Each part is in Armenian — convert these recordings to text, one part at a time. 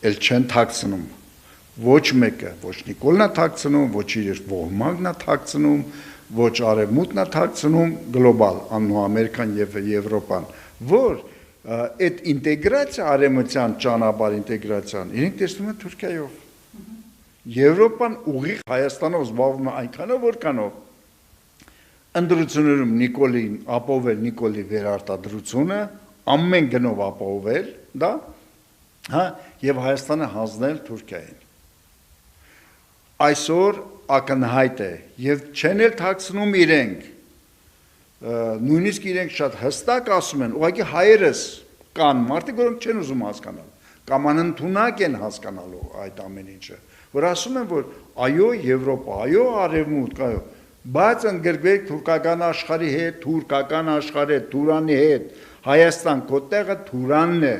էլ չեն թաքցնում, ոչ մեկը, ոչ Նիկոլն է թաքցնում, ոչ իր ողմակն է թաքցնում, ոչ արևմուտքն է թաքցնում, գլոբալ, աննու Ամերիկան եւ Եվրոպան, որ այդ ինտեգրացիա արևմտյան ճանապարհ ինտեգրացիան իրենք տեսնում են Թուրքիայով։ Եվրոպան ուղիղ Հայաստանով զբաղվում է այնքանով, որքանով ընդրություններում Նիկոլին ապահովել Նիկոլի վերարտադրությունը, ամեն գնով ապահովել, դա, հա, եւ Հայաստանը հանձնել Թուրքիային։ Այսօր ակնհայտ է եւ չեն էլ թաքցնում իրենք, նույնիսկ իրենք շատ հստակ ասում են, ուղղակի հայերս կան մարդիկ, որոնք չեն ուզում հասկանալ, կամ անընդունակ են հասկանալու այդ ամեն ինչը, որ ասում են, որ այո Եվրոպա, այո արևմուտք, այո, բայց ընդգրկվեք թուրքական աշխարհի հետ, թուրքական աշխարհի հետ, Թուրանի հետ, Հայաստան քո տեղը Թուրանն է,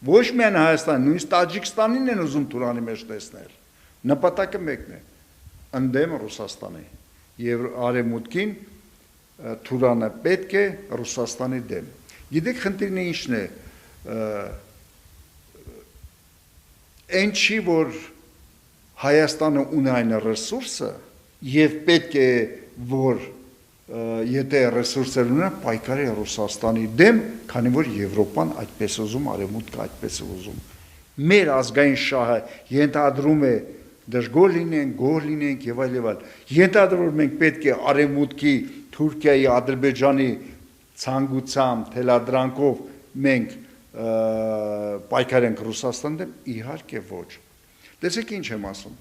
ոչ միայն Հայաստան, նույնիսկ Տաջիկստանին են ուզում Թուրանի մեջ տեսնել, նպատակը մեկն է, ընդդեմ Ռուսաստանի եւ արևմուտքին Թուրանը պետք է Ռուսաստանի դեմ։ Գիտեք խնդիրն ինչն է, այն չի, որ Հայաստանը ունի այն ռեսուրսը եւ պետք է, որ եթե ռեսուրսեր ունենա, պայքարի Ռուսաստանի դեմ, քանի որ Եվրոպան այդպես ուզում, արևմուտքը այդպես ուզում։ Մեր ազգային շահը ենթադրում է դժգոհ լինենք, գոհ լինենք եւ այլ եւ այլ։ Ենթադրում որ մենք պետք է արևմուտքի, Թուրքիայի, Ադրբեջանի ցանկությամբ, թելադրանքով մենք պայքարենք Ռուսաստանի դեմ, իհարկե ոչ։ Տեսեք ինչ եմ ասում։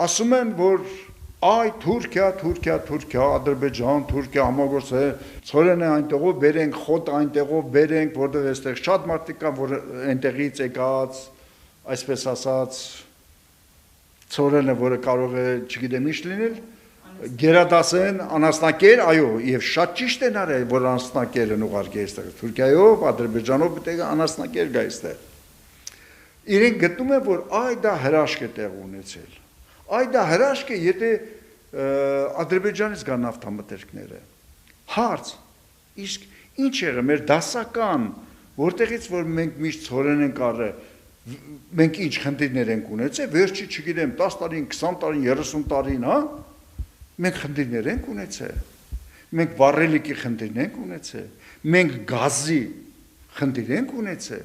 Ասում են, որ այ Թուրքիա, Ադրբեջան, Թուրքիա համագործակցը ծորեն է այնտեղով բերենք, խոտ այնտեղով բերենք, որտեղ այստեղ շատ մարդիկ կան, որ այնտեղից եկած, այսպես ասած, ծորենը, որը կարող է, չգիտեմ ինչ լինել, գերադասեն անասնակեր, այո, եւ շատ ճիշտ են արել, որ անասնակեր են ուղարկել այստեղ, Թուրքիայով, Ադրբեջանով պետք է անասնակեր գա այստեղ։ Իրենք գտնում են, որ այ դա հրաշք է տեղ ունեցել։ Այ դա հրաշք է, եթե Ադրբեջանից գա նավթամթերքները։ Հարց, իսկ ինչ եղը մեր դասական, որտեղից որ մենք միշտ ծորեն ենք առել, մենք ինչ խնդիրներ ենք ունեցել, վերջի չգիտեմ 10 տարին, 20 տարին, 30 տարին, հա, մենք խնդիրներ ենք ունեցել, մենք վառելիքի խնդիրներ ենք ունեցել, մենք գազի խնդիր ենք ունեցել,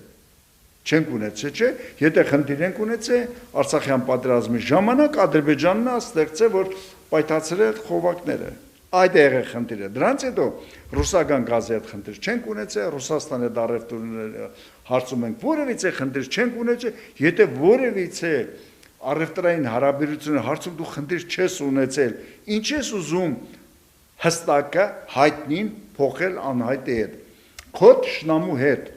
չենք ունեցել, չէ, եթե խնդիր ենք ունեցել, Արցախյան պատերազմի ժամանակ Ադրբեջանն է ստեղծել, որ պայթացրել խողովակները, այդ է եղել խնդիրը, դրանց հետո ռուսական գազի հետ խնդիր չենք ունեցել, Ռուսաստանի հետ առևտրի հարցում ենք որևիցե խնդիր չենք ունեցել, եթե որևիցե առևտրային հարաբերությունների հարցում դու խնդիր չես ունեցել, ինչ ես ուզում հստակը հայտնին փոխել անհայտի հետ, քո թշնամու հետ